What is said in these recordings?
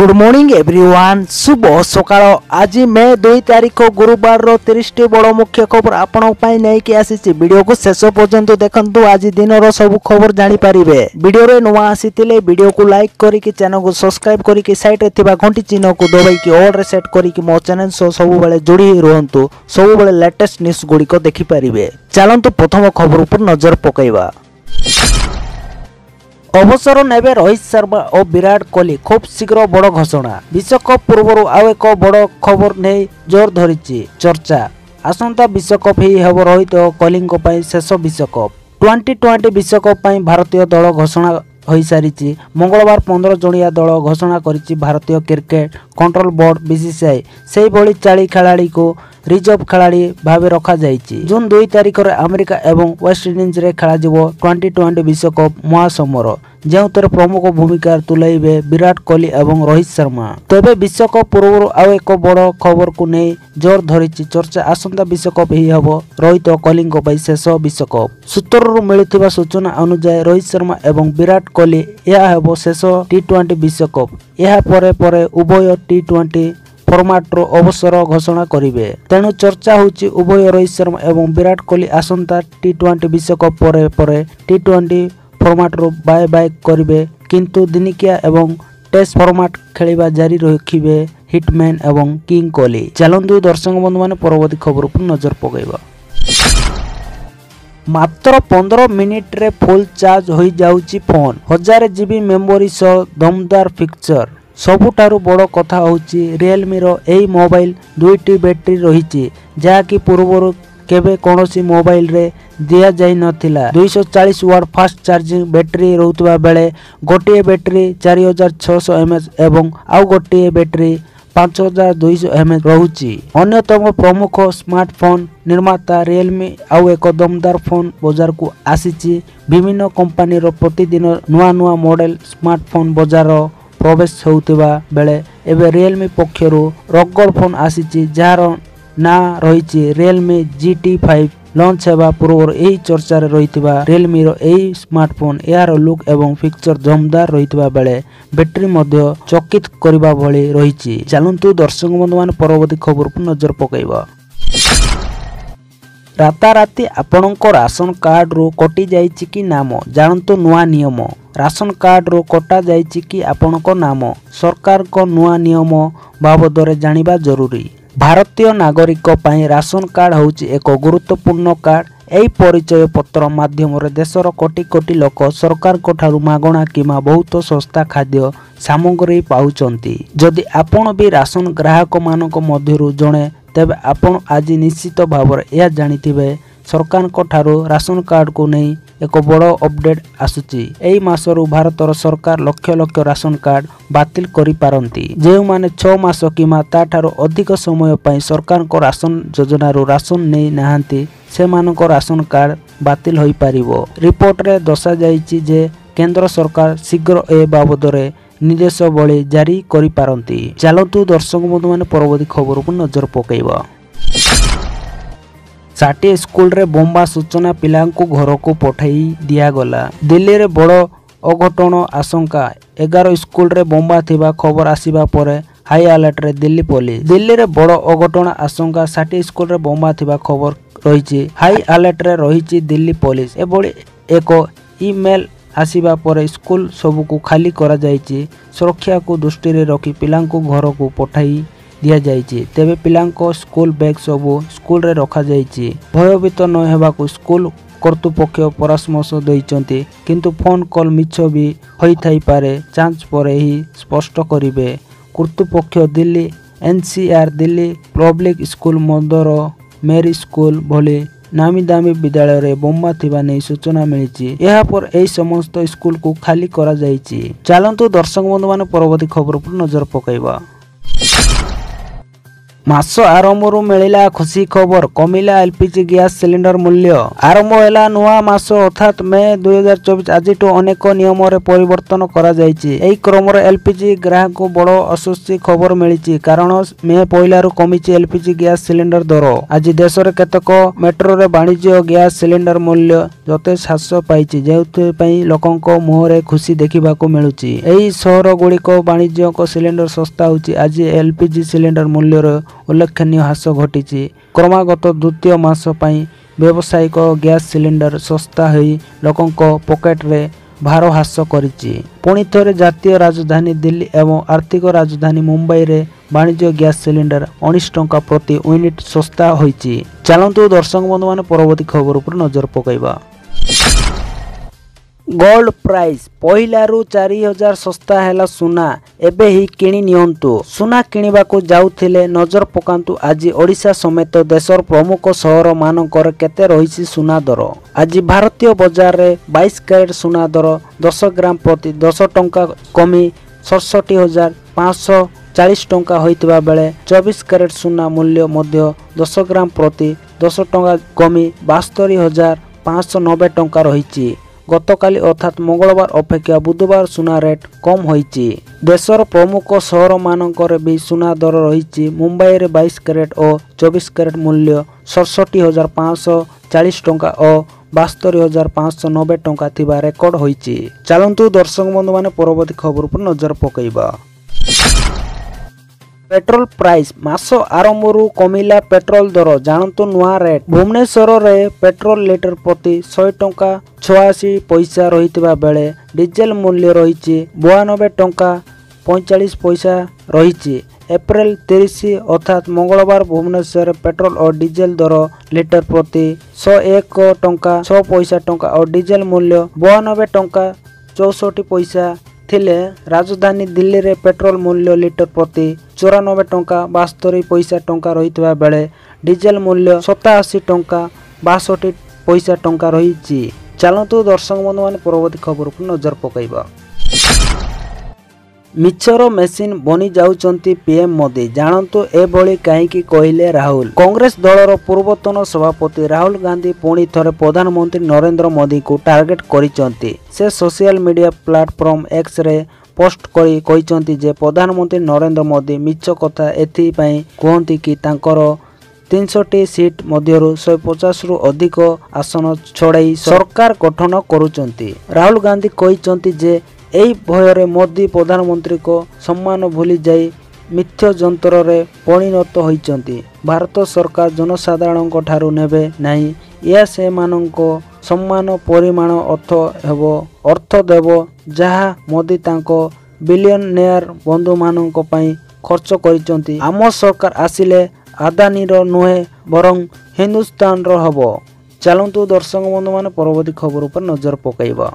Good morning everyone शुभ सकाळ आज मे 2 तारिख गुरुवार 30 बड़ मुख्य खबर आपण नहीं कि आसी वीडियो को शेष पर्यंत देखंतु आज दिन सब खबर जानी पारिबे। वीडियो रे नुआ आसीतिले वीडियो को लाइक करिकि चैनल को सब्सक्राइब करिकि साइड रे थिबा घंटी चिन्ह को दबाइकि ऑल रे सेट करिकि मो चैनल सो सब बेले जोड़ी रहंतु सब बेले लेटेस्ट न्यूज़ गुडी को देखि पारिबे। चलंतु प्रथम खबर पर नजर पकाइबा। अवसर नेबे रोहित शर्मा और विराट कोहली खूब शीघ्र बड़ घोषणा। विश्वकप पूर्व आउ एक बड़ खबर नहीं जोर धरी चर्चा। आसंता विश्वकप ही हेब रोहित और कोहली शेष विश्वकप। 2020 विश्वकप भारतीय दल घोषणा हो सारी। मंगलवार 15 जणिया दल घोषणा करिछि भारतीय क्रिकेट कंट्रोल बोर्ड बीसीसीआई। से भली 40 खिलाड़ी को रिजर्व खिलाड़ी भाव रखा जाइछि। जून 2 तारिख रे अमेरिका एवं वेस्टइंडीज रे खेला जिवो 2020 विश्वकप महासमर जेउतर प्रमुख भूमिका तुलाइबे विराट कोहली एवं रोहित शर्मा। तबे विश्वकप पूर्व आउ एक बड़ खबर को नहीं जोर धरिछि चर्चा। आसंता विश्वकप ही हबो रोहित और कोहली शेष विश्वकप। सूत्रରୁ मिलुथिबा सूचना अनुसार रोहित शर्मा एवं विराट कोहली यह हेबो शेष टी20 विश्वकप। यह परे उभय टी20 फॉर्मेट रो अवसर घोषणा करिवे। तेणु चर्चा होछि उभय रोहित शर्मा एवं विराट कोहली आसंता टी20 विश्वकप परे टी20 फॉर्मेट रो बाय बाय करिवे, किंतु दिनिकिया एवं टेस्ट फॉर्मेट खेलिबा जारी रखिबे हिटमैन एवं किंग कोहली। चलंतु दर्शक बंधु माने परवर्ती खबर पर नजर पकाइबा। मात्र 15 मिनिट रे फुल चार्ज हो जाउची फोन। 1000 जीबी मेमोरी सह दमदार पिक्चर। सबुठारु बड़ कथा होची रियलमी रो एई मोबाइल 2टी बैटरी रहिची जाकी पूर्वरु केबे कोनोसी मोबाइल रे दिया जाई नथिला। 240 वाट फास्ट चार्जिंग बैटरी रहउतबा बेले गोटिए बैटरी 4600 mAh एवं आउ गोटिए बैटरी 5200 mAh रहुची। अन्यतम प्रमुख स्मार्टफोन निर्माता रियलमी आउ एक दमदार फोन बाजार को आसीची। विभिन्न कंपनी रो प्रतिदिन नुआ नुआ मॉडल स्मार्टफोन बाजार प्रवेश होउतबा बेले एबे रियलमी पक्षरु रगड़ फोन आसीची जार ना रहिछि रियलमी GT5। लॉन्च हेबा पूर्व एही चर्चा रे रहितबा रियलमी रो एही स्मार्टफोन यार लुक एवं पिक्चर दमदार रहितबा बेले बैटरी मध्य चकित करिबा भली रहिछि। चलंतु दर्शक बंधु मान परवर्ती खबर पर नजर पकाइबा। राताराती आपणको राशन कार्ड रो कटि जाइछि कि नाम जानतु नुआ नियम। राशन कार्ड रो कटा जाइछि कि आपणको नाम सरकार को नुआ नियम बाबदरे जानिबा जरूरी। भारतीय नागरिक पई राशन कार्ड होउछि एक गुरुत्वपूर्ण कार्ड। एई परिचय पत्र माध्यम रे देशर कोटी कोटी लोक सरकार को ठारू मागणा किमा बहुत सस्ता खाद्य सामग्री पाउचंती। जदि आपण भी राशन ग्राहक मानक मध्यरु जणे तेबे आपण आज निश्चित भाव यह जानिथिबे सरकार को ठारू राशन कार्ड को नहीं एक बड़ अपडेट आसुची। एई मासरु भारतर सरकार लक्ष लक्ष राशन कार्ड बातिल करि पारंती। जेउ माने 6 मास किमा ताठारू अधिक समय पई सरकार को राशन योजना रो राशन नै नाहंती से मानको राशन कार्ड बातिल होई पारिबो। रिपोर्ट रे दर्शा जाईची जे केंद्र सरकार शीघ्र ए बाबदरे निर्देशावली जारी करि पारंती। चलंतु दर्शक बंधु माने परवर्ती खबर को नजर पकाइबा। साटी स्कूल रे बोम्बा सूचना पिला को घर को पठाई दिया गला। दिल्ली रे बड़ अघटन आशंका। 11 स्कूल रे बोम्बा थिबा खबर आसीबा परे हाई अलर्ट रे दिल्ली पुलिस। दिल्ली रे बड़ अघटन आशंका। साटी स्कूल रे बोम्बा थिबा खबर रहिछि। हाई अलर्ट रे रहिछि दिल्ली पुलिस। एबोली एक ईमेल आसीबा परे स्कूल सब को खाली करा जाइछि। सुरक्षा को दृष्टि रे रखी पिला को घर को पठाई दिया जाइछि। तेबे पिलांको स्कूल बैग सब स्कूल रे रखा जाइछि। भयभीत न हेबाकू स्कूल कर्तृपक्ष परामर्श दैछन्ति, किंतु फोन कॉल मिछ भी होई थाई पारे चांस परे ही स्पष्ट करिवे कर्तृपक्ष। Delhi NCR Delhi public school mother Mary school भली नामी दामी विद्यालय रे बोम्बा थिबा नै सूचना मिलिछि। यहा पर एई समस्त स्कूल को खाली करा जाइछि। चलंतु दर्शक बंधु माने परवर्ती खबर पर नजर पकाइबा। ମାସ ଆରମ୍ଭରୁ ମିଳିଲା ଖୁସି ଖବର, କମିଲା ଏଲପିଜି ଗ୍ୟାସ୍ ସିଲିଣ୍ଡର ମୂଲ୍ୟ। ଆରମ୍ଭ ହେଲା ନୂଆ ମାସ ଅର୍ଥାତ୍ ମେ 2024। ଆଜିଠୁ ଅନେକ ନିୟମରେ ପରିବର୍ତ୍ତନ କରାଯାଇଛି। ଏହି କ୍ରମରେ ଏଲପିଜି ଗ୍ରାହକଙ୍କୁ ବଡ଼ ଆଶ୍ୱସ୍ତି ଖବର ମିଳିଛି, କାରଣ ମେ 1ରୁ କମିଛି ଏଲପିଜି ଗ୍ୟାସ୍ ସିଲିଣ୍ଡର ଦର। ଆଜି ଦେଶରେ କେତେକ ମେଟ୍ରୋରେ ବାଣିଜ୍ୟ ଗ୍ୟାସ୍ ସିଲିଣ୍ଡର ମୂଲ୍ୟ ଯଥେଷ୍ଟ ହ୍ରାସ ପାଇଛି, ଯେଉଁଥିପାଇଁ ଲୋକଙ୍କ ମୁହଁରେ ଖୁସି ଦେଖିବାକୁ ମିଳୁଛି। ଏହି ସହରଗୁଡ଼ିକ ବାଣିଜ୍ୟିକ ସିଲିଣ୍ଡର ଶସ୍ତା ହେଉଛି। ଆଜି ଏଲପିଜି ସିଲିଣ୍ଡର ମୂଲ୍ୟରେ ଉଲ୍ଲେଖନୀୟ ହ୍ରାସ ଘଟିଛି। କ୍ରମାଗତ ଦ୍ୱିତୀୟ ମାସ ପାଇଁ ବ୍ୟବସାୟିକ ଗ୍ୟାସ୍ ସିଲିଣ୍ଡର ଶସ୍ତା ହୋଇ ଲୋକଙ୍କ ପକେଟରେ ଭାର ହ୍ରାସ କରିଛି। ପୁଣି ଥରେ ଜାତୀୟ ରାଜଧାନୀ ଦିଲ୍ଲୀ ଏବଂ ଆର୍ଥିକ ରାଜଧାନୀ ମୁମ୍ବାଇରେ ବାଣିଜ୍ୟ ଗ୍ୟାସ୍ ସିଲିଣ୍ଡର 19 ଟଙ୍କା ପ୍ରତି ୟୁନିଟ୍ ଶସ୍ତା ହୋଇଛି। ଚାଲନ୍ତୁ ଦର୍ଶକ ବନ୍ଧୁମାନେ ପରବର୍ତ୍ତୀ ଖବର ଉପରେ ନଜର ପକାଇବା। ଗୋଲ୍ଡ ପ୍ରାଇସ୍ ପହିଲାରୁ 4000 ଶସ୍ତା ହେଲା ସୁନା। ଏବେ ହିଁ କିଣି ନିଅନ୍ତୁ। ସୁନା କିଣିବାକୁ ଯାଉଥିଲେ ନଜର ପକାନ୍ତୁ ଆଜି ଓଡ଼ିଶା ସମେତ ଦେଶର ପ୍ରମୁଖ ସହର ମାନଙ୍କରେ କେତେ ରହିଛି ସୁନା ଦର। ଆଜି ଭାରତୀୟ ବଜାରରେ 22 କ୍ୟାରେଟ୍ ସୁନା ଦର 10 ଗ୍ରାମ ପ୍ରତି 10 ଟଙ୍କା କମି 67,540 ଟଙ୍କା ହୋଇଥିବା ବେଳେ 24 କ୍ୟାରେଟ୍ ସୁନା ମୂଲ୍ୟ ମଧ୍ୟ 10 ଗ୍ରାମ ପ୍ରତି 10 ଟଙ୍କା କମି 72,590 ଟଙ୍କା ରହିଛି। ଗତକାଲି ଅର୍ଥାତ୍ ମଙ୍ଗଳବାର ଅପେକ୍ଷା ବୁଧବାର ସୁନା ରେଟ୍ କମ୍ ହୋଇଛି। ଦେଶର ପ୍ରମୁଖ ସହରମାନଙ୍କରେ ବି ସୁନା ଦର ରହିଛି। ମୁମ୍ବାଇରେ 22 କ୍ୟାରେଟ୍ ଓ 24 କ୍ୟାରେଟ୍ ମୂଲ୍ୟ 67,540 ଟଙ୍କା ଓ 72,590 ଟଙ୍କା ଥିବା ରେକର୍ଡ ହୋଇଛି। ଚାଲନ୍ତୁ ଦର୍ଶକ ବନ୍ଧୁମାନେ ପରବର୍ତ୍ତୀ ଖବର ଉପରେ ନଜର ପକାଇବା। पेट्रोल प्राइस मास आरंभरू कमिला पेट्रोल दर जानतु नुआ रेट। भुवनेश्वरे पेट्रोल लिटर प्रति 100 टंका 86 पैसा रहितबा बेले डीजेल मूल्य रही 92 टंका 45 पैसा रही। एप्रिल 30 अर्थात मंगलवार भुवनेश्वर पेट्रोल और डीजेल दर लिटर प्रति 101 टंका 6 पैसा टंका और डीजेल मूल्य 92 टंका 64 पैसा थिले। राजधानी दिल्ली रे पेट्रोल मूल्य लिटर प्रति 94 टंका 72 पैसा टंका रहितबा बेले डीजेल मूल्य 87 टंका 62 पैसा टंका रही। चलतु दर्शक बंधु माने परवर्ती खबर पर नजर पकाइबा। मिछर मेसिन बनी जाउचंती पीएम मोदी जानतु एभली कहीं कहले राहुल। कांग्रेस दलर पूर्वतन सभापति राहुल गांधी पुणी थरे प्रधानमंत्री नरेंद्र मोदी को टार्गेट करिसंती। से social media platform X ray post करी कहिसंती जे प्रधानमंत्री नरेंद्र मोदी मिछ कथा एथि पई कहंती कि तांकर 300टी सीट मध्यरु 150 रु अधिक आसन छड़ाई सरकार गठन करुचंती। राहुल गांधी कहिसंती जे एही भୟରେ मोदी प्रधानमंत्री को सम्मान भूली जाई मिथ्य जंत्र रे परिणत होइचंती। भारत सरकार जनसाधारण ठारू नेबे नाही, या से मानको सम्मान परिमाण अर्थ देव जहा मोदी तांको बिलियनियर बंधु माननको पई खर्च करिचंती। आम सरकार आसिले आदानी रो नुहे बरं हिंदुस्तान रो हबो। चलंतु दर्शक बंधु माने परवर्ती खबर पर नजर पकाइबा।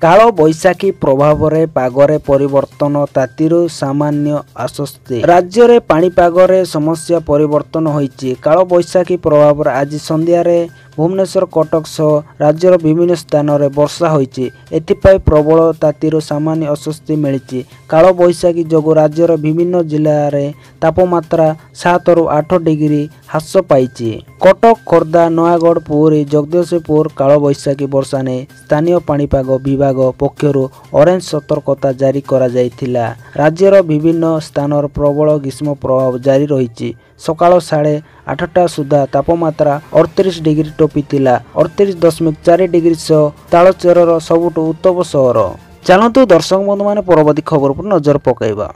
काल बैशाखी प्रभाव रे पागरे परिवर्तन तातीरु सामान्य आश्वस्ति। राज्य रे पाणीपाग रे समस्या परिवर्तन होईची। काल बैशाखी प्रभाव रे आज संध्या रे भुवनेश्वर कटक सह राज्यर विभिन्न स्थान रे वर्षा होईची। एथिपाई प्रबल तातीरु सामान्य आश्वस्ति मिलिची। काल बैशाखी जोगु राज्यर विभिन्न जिल्ला रे तापमात्रा 7 रु 8 डिग्री ह्रास पाइची। कटक, खोर्धा, नयागढ़, पुरी, जगदीशपुर काल बैशाखी वर्षा ने स्थानीय पाणीपाग विभाग पक्षरु ऑरेंज सतर्कता जारी करा जायथिला। राज्यर विभिन्न स्थान प्रबल ग्रीष्म प्रभाव जारी रही। सकाळ 8:30 सुधा तापमात्रा 38 डिग्री टोपीथिला। 38.4 डिग्री सह तालचेरर सबुठु उत्तम सहर। चलतु दर्शक बंधु माने परवर्ती खबर पर नजर पकाइबा।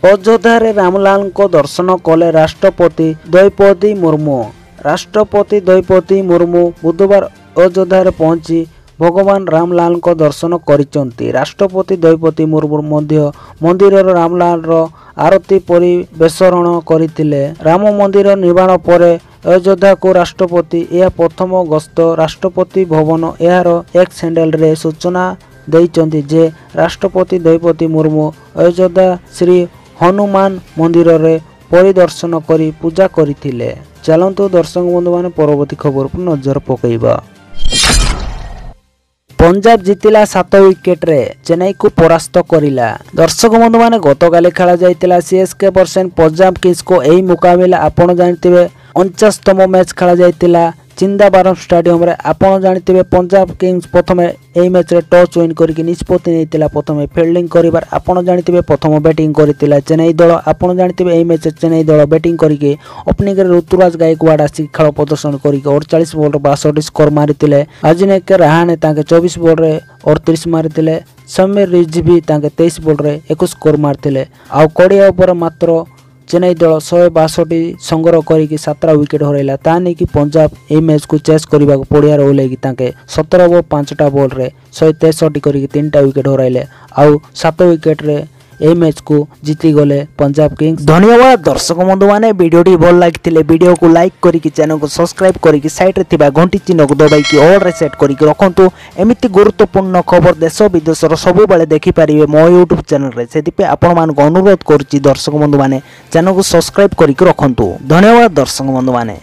अयोध्या रे रामलाल को दर्शन कले राष्ट्रपति द्रौपदी मुर्मू। राष्ट्रपति द्रौपदी मुर्मू बुधवार अयोध्या रे पहुंची भगवान रामलाल को दर्शन करिचंती। राष्ट्रपति द्रौपदी मुर्मू मध्य मंदिर रामलाल रो आरती परिवेषण करथिले। राम मंदिर निर्माण पर अयोध्या को राष्ट्रपति यह प्रथम गस्त। राष्ट्रपति भवन यार एक्स हैंडल रे सूचना दैचंती जे राष्ट्रपति द्रौपदी मुर्मू अयोध्या श्री हनुमान मंदिर रे परिदर्शन करी पूजा करथिले। चलंतु दर्शक बंधु माने परवर्ती खबर पर नजर पकाइबा। पंजाब जितिला 7 विकेट रे चेन्नई को परास्त करिला। दर्शक बंधु माने गतकाली खेला जाइतिला सीएसके वर्सेस पंजाब किंग्स को एही मुकाबिला आपण जानथिबे 49तम मैच खेला जाइतिला चिंदाबारम स्टेडियम रे। आपण जानथिबे पंजाब किंग्स प्रथमे एही मैच रे टॉस विन करके निष्पत्ति नेतिला प्रथमे फील्डिंग करिबार। आपण जानथिबे प्रथम बैटिंग करितिला चेन्नई दल। आपण जानथिबे एही मैच चेन्नई दल बैटिंग करके ओपनिंग रे ऋतुराज गायकवाड आसी खेल प्रदर्शन करके 48 बॉल रे 62 स्कोर मारितिले। अजिंक्य रहाणे ताके 24 बॉल रे 38 मारितिले। समीर रिजवी ताके 23 बॉल रे 21 स्कोर मारतिले। आ कोडिया ओवर मात्र चेन्नई दल 162 संग्रह करके 17 विकेट हरैला। ता नहीं कि पंजाब ए मैच को चेस करने पड़िया ओल्लैकी 17 ओवर 5टा बॉल रे 163 करके 3टा विकेट हरैले। आउ 7 विकेट रे ए मैच को जीती गले पंजाब किंग्स। धन्यवाद दर्शक बंधु माने वीडियोटी भल लागिथिले वीडियो को लाइक करिकि चैनल को सब्सक्राइब करिकि साइड रे थिबा घंटी चिन्ह को दबाइकि ऑल रे सेट करिकि रखंतु। एमिति गुरुत्वपूर्ण खबर देश विदेश रो सब बेले देखि परिबे मो YouTube चैनल रे। सेदिपे आपण मान को अनुरोध करूची दर्शक बंधु माने चैनल को सब्सक्राइब करिकि रखंतु। धन्यवाद दर्शक बंधु माने।